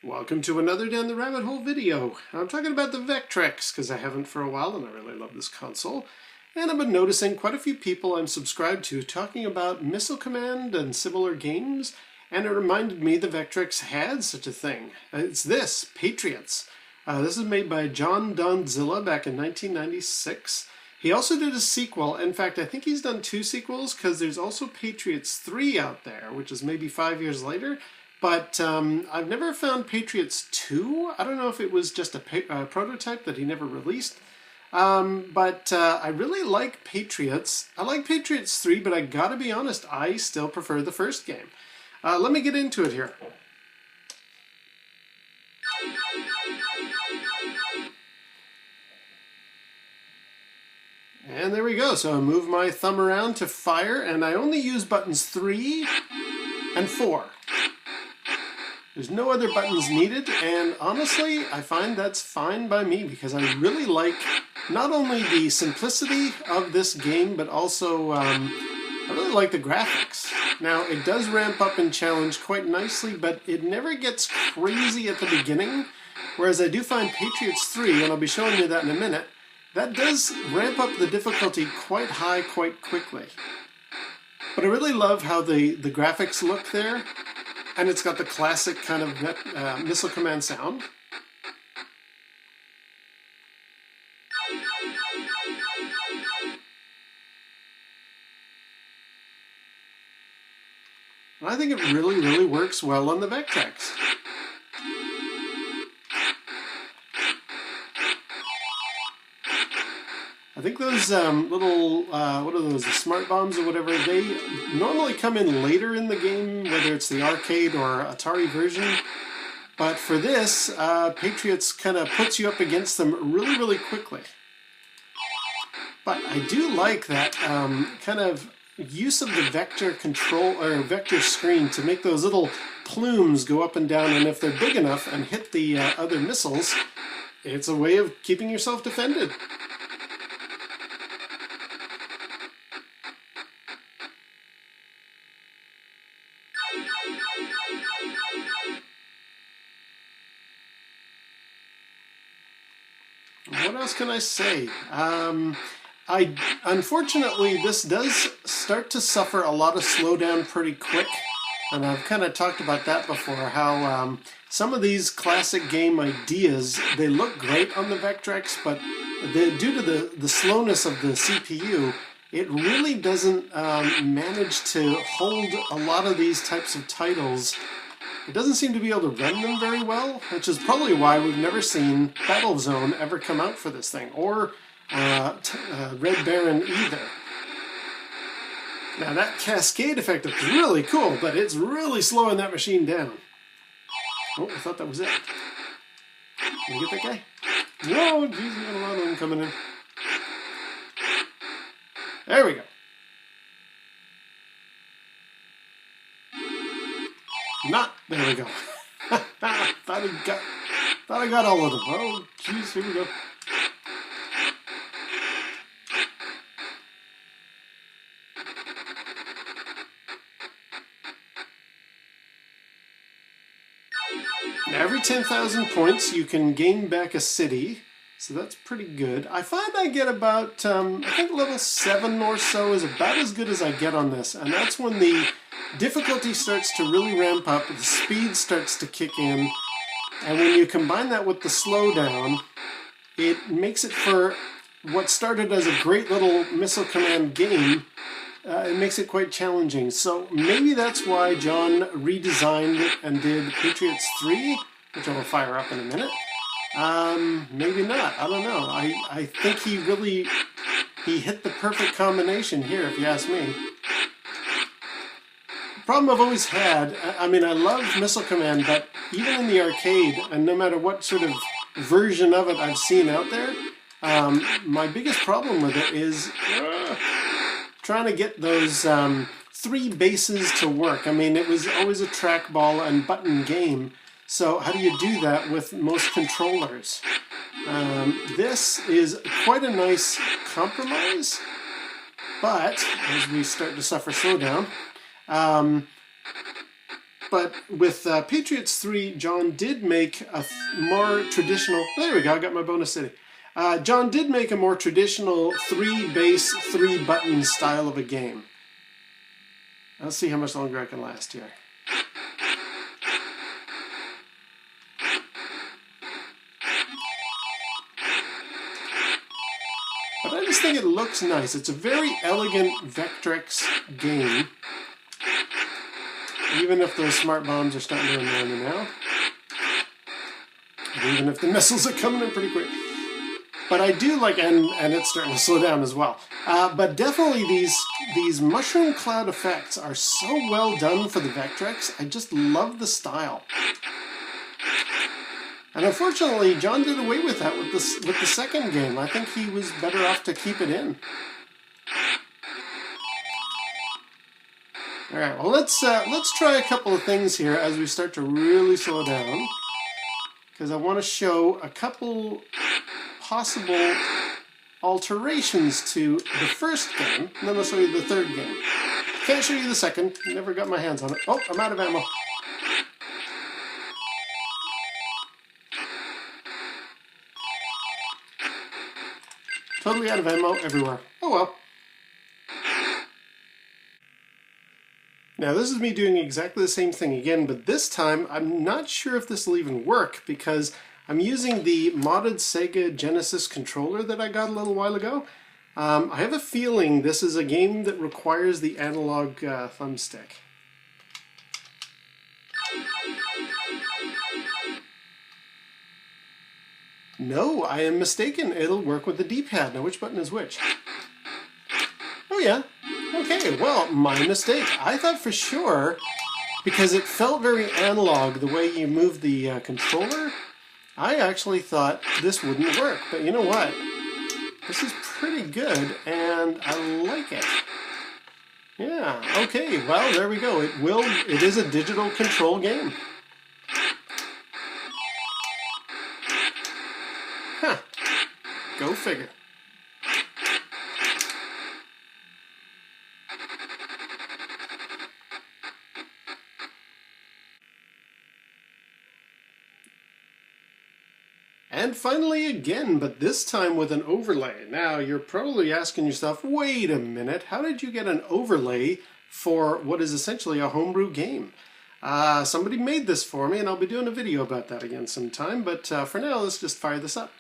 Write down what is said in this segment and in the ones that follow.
Welcome to another Down the Rabbit Hole video. I'm talking about the Vectrex because I haven't for a while and I really love this console. And I've been noticing quite a few people I'm subscribed to talking about Missile Command and similar games, and it reminded me the Vectrex had such a thing. It's this, Patriots. This is made by John Dondzila back in 1996. He also did a sequel. In fact, I think he's done 2 sequels because there's also Patriots 3 out there, which is maybe 5 years later. But I've never found Patriots 2. I don't know if it was just a prototype that he never released. But I really like Patriots. I like Patriots 3, but I gotta be honest, I still prefer the first game. Let me get into it here. And there we go. So I move my thumb around to fire, and I only use buttons 3 and 4. There's no other buttons needed, and honestly, I find that's fine by me because I really like not only the simplicity of this game, but also I really like the graphics. Now, it does ramp up and challenge quite nicely, but it never gets crazy at the beginning, whereas I do find Patriots 3, and I'll be showing you that in a minute, that does ramp up the difficulty quite high quite quickly. But I really love how the graphics look there. And it's got the classic kind of Missile Command sound. And I think it really works well on the Vectrex. I think those little, what are those, the smart bombs or whatever, they normally come in later in the game, whether it's the arcade or Atari version. But for this, Patriots kind of puts you up against them really quickly. But I do like that kind of use of the vector control, or vector screen, to make those little plumes go up and down, and if they're big enough and hit the other missiles, it's a way of keeping yourself defended. What else can I say? Unfortunately, this does start to suffer a lot of slowdown pretty quick, and I've kind of talked about that before, how some of these classic game ideas, they look great on the Vectrex, but due to the slowness of the CPU, it really doesn't manage to hold a lot of these types of titles. It doesn't seem to be able to run them very well, which is probably why we've never seen Battlezone ever come out for this thing, or Red Baron either. Now that cascade effect is really cool, but it's really slowing that machine down. Oh, I thought that was it. Can we get that guy? No, geez, we got a lot of them coming in. There we go. There we go. thought I got all of them. Oh, jeez, here we go. Now, every 10,000 points, you can gain back a city, so that's pretty good. I find I get about, I think level 7 or so is about as good as I get on this, and that's when the difficulty starts to really ramp up, the speed starts to kick in, and when you combine that with the slowdown, it makes it, for what started as a great little Missile Command game, it makes it quite challenging. So maybe that's why John redesigned it and did Patriots 3, which I will fire up in a minute. Maybe not, I don't know. I think he hit the perfect combination here, if you ask me. Problem I've always had, I mean, I love Missile Command, but even in the arcade, and no matter what sort of version of it I've seen out there, my biggest problem with it is trying to get those 3 bases to work. I mean, it was always a trackball and button game, so how do you do that with most controllers? This is quite a nice compromise, but as we start to suffer slowdown, But with Patriots 3, John did make a more traditional... There we go, I got my bonus city. John did make a more traditional 3-base, 3-button style of a game. Let's see how much longer I can last here. But I just think it looks nice. It's a very elegant Vectrex game. Even if those smart bombs are starting to annoy me now. And even if the missiles are coming in pretty quick. But I do like, and it's starting to slow down as well. But definitely these mushroom cloud effects are so well done for the Vectrex. I just love the style. And unfortunately, John did away with that with the second game. I think he was better off to keep it in. All right, well let's try a couple of things here as we start to really slow down, because I want to show a couple possible alterations to the first game, and then I'll show you the third game. Can't show you the second, never got my hands on it. Oh, I'm out of ammo. Totally out of ammo everywhere. Oh well. Now this is me doing exactly the same thing again, but this time I'm not sure if this will even work because I'm using the modded Sega Genesis controller that I got a little while ago. I have a feeling this is a game that requires the analog thumbstick. No, I am mistaken. It'll work with the D-pad. Now which button is which? Oh yeah. Okay, well, my mistake. I thought for sure, because it felt very analog the way you moved the controller, I actually thought this wouldn't work. But you know what? This is pretty good, and I like it. Yeah, okay, well, there we go. It is a digital control game. Huh. Go figure. And finally again, but this time with an overlay. Now, you're probably asking yourself, wait a minute, how did you get an overlay for what is essentially a homebrew game? Somebody made this for me, and I'll be doing a video about that again sometime, but for now, let's just fire this up.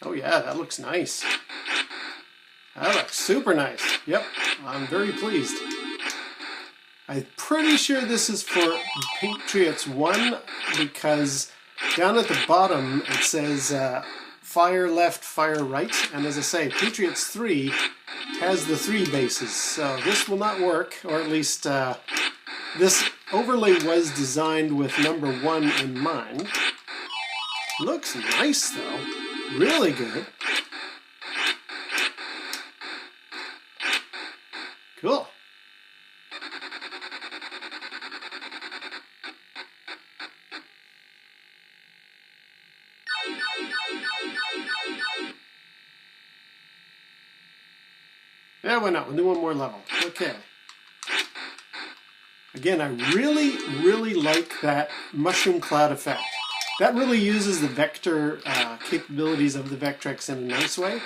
Oh yeah, that looks nice. That looks super nice. Yep, I'm very pleased. I'm pretty sure this is for Patriots 1 because down at the bottom it says fire left, fire right. And as I say, Patriots 3 has the 3 bases. So this will not work, or at least this overlay was designed with number 1 in mind. Looks nice though. Really good. Cool. Yeah, why not? We'll do one more level. Okay. Again, I really like that mushroom cloud effect. That really uses the vector capabilities of the Vectrex in a nice way.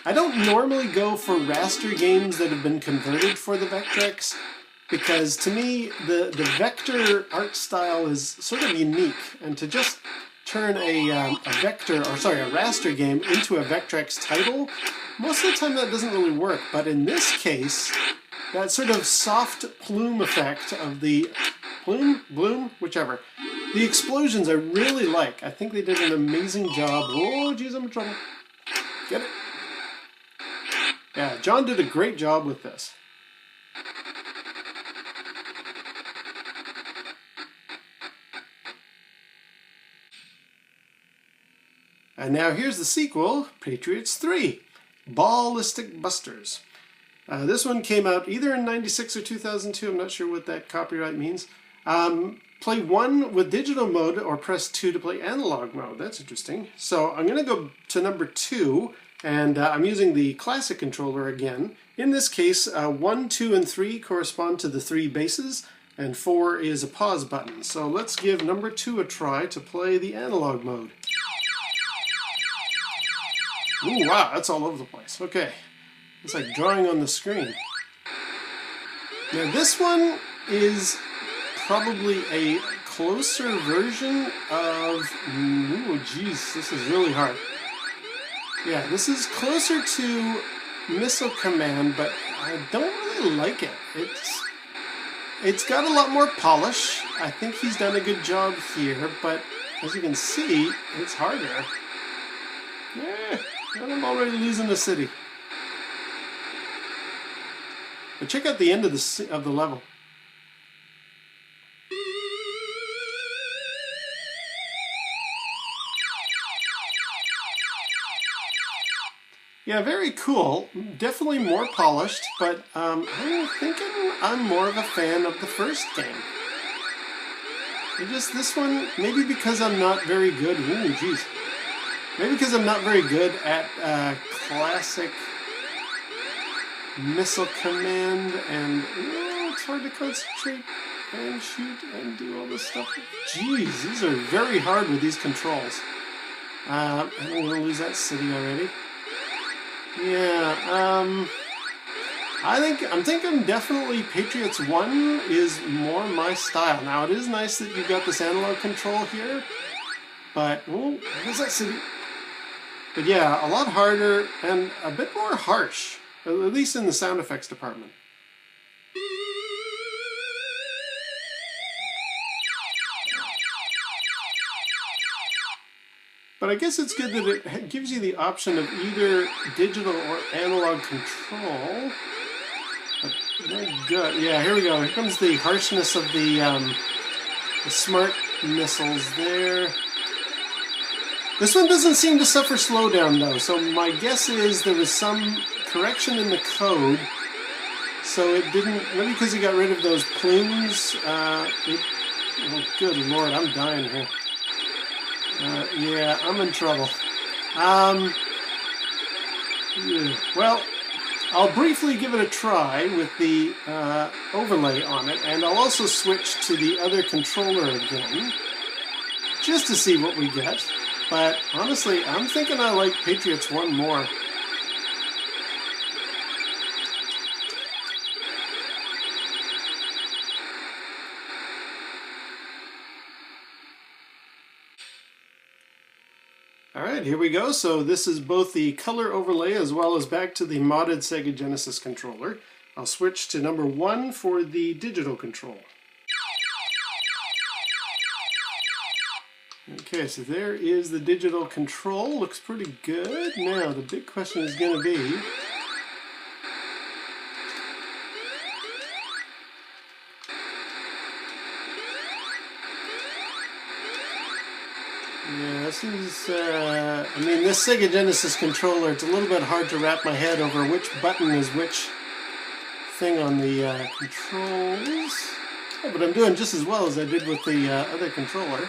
I don't normally go for raster games that have been converted for the Vectrex because to me the vector art style is sort of unique, and to just turn a raster game into a Vectrex title, most of the time that doesn't really work. But in this case, that sort of soft plume effect of the bloom, whichever. The explosions I really like. I think they did an amazing job. Oh, geez, I'm in trouble. Get it? Yeah, John did a great job with this. And now here's the sequel, Patriots 3, Ballistic Busters. This one came out either in '96 or 2002. I'm not sure what that copyright means. Play 1 with digital mode or press 2 to play analog mode. That's interesting. So I'm going to go to number 2, and I'm using the classic controller again. In this case, 1, 2, and 3 correspond to the 3 bases, and 4 is a pause button. So let's give number 2 a try to play the analog mode. Ooh, wow, that's all over the place. Okay, it's like drawing on the screen. Now this one is probably a closer version of... Ooh, geez, this is really hard. Yeah, this is closer to Missile Command, but I don't really like it. It's got a lot more polish. I think he's done a good job here, but as you can see, it's harder. Yeah, I'm already losing the city. But check out the end of the level. Yeah, very cool. Definitely more polished, but I'm thinking I'm more of a fan of the first game. This one, maybe because I'm not very good. Ooh, jeez. Maybe because I'm not very good at classic Missile Command, and it's hard to concentrate and shoot and do all this stuff. Jeez, these are very hard with these controls. I'm going to lose that city already. Yeah, I'm thinking definitely Patriots 1 is more my style. Now, it is nice that you've got this analog control here, but, oh, what is that city? But yeah, a lot harder and a bit more harsh, at least in the sound effects department. But I guess it's good that it gives you the option of either digital or analog control. But good. Yeah, here we go. Here comes the harshness of the smart missiles there. This one doesn't seem to suffer slowdown though, so my guess is there was some correction in the code, so it didn't, maybe because he got rid of those plumes, oh good lord, I'm dying here. Yeah, I'm in trouble. Well, I'll briefly give it a try with the overlay on it, and I'll also switch to the other controller again, just to see what we get. But honestly, I'm thinking I like Patriots 1 more. Alright, here we go. So this is both the color overlay as well as back to the modded Sega Genesis controller. I'll switch to number 1 for the digital control. Okay, so there is the digital control. Looks pretty good. Now, the big question is going to be... Yeah, this is, I mean, this Sega Genesis controller, it's a little bit hard to wrap my head over which button is which thing on the controls. Yeah, but I'm doing just as well as I did with the other controller.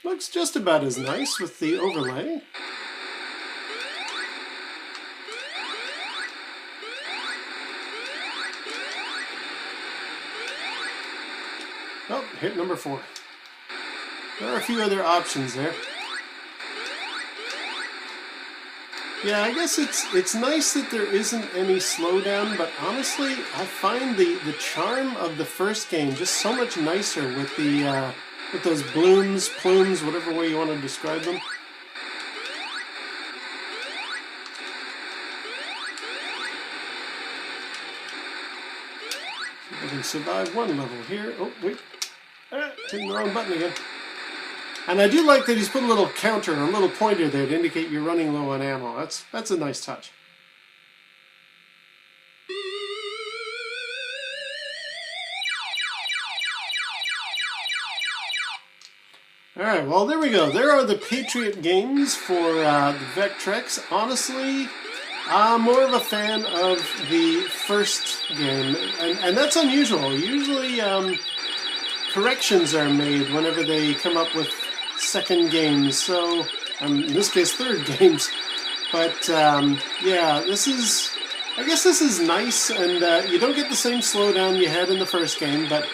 Looks just about as nice with the overlay. Oh, hit number 4. There are a few other options there. Yeah, I guess it's nice that there isn't any slowdown, but honestly, I find the charm of the first game just so much nicer with the with those plumes, whatever way you want to describe them. I can survive one level here. Oh, wait. Hitting the wrong button again. And I do like that he's put a little counter, a little pointer there to indicate you're running low on ammo. That's a nice touch. Alright, well there we go. There are the Patriot games for the Vectrex. Honestly, I'm more of a fan of the first game, and that's unusual. Usually corrections are made whenever they come up with second games, so in this case third games. But yeah, I guess this is nice, and you don't get the same slowdown you had in the first game, but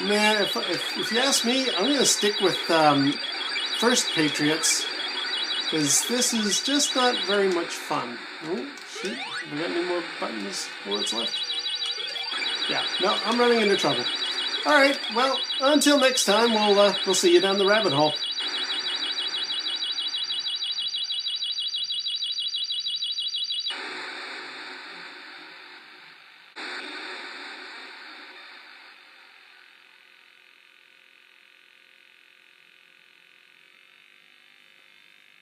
man, if you ask me, I'm going to stick with first Patriots, because this is just not very much fun. Oh, shoot. Have we got any more bullets left? Yeah, no, I'm running into trouble. Alright, well, until next time, we'll see you down the rabbit hole.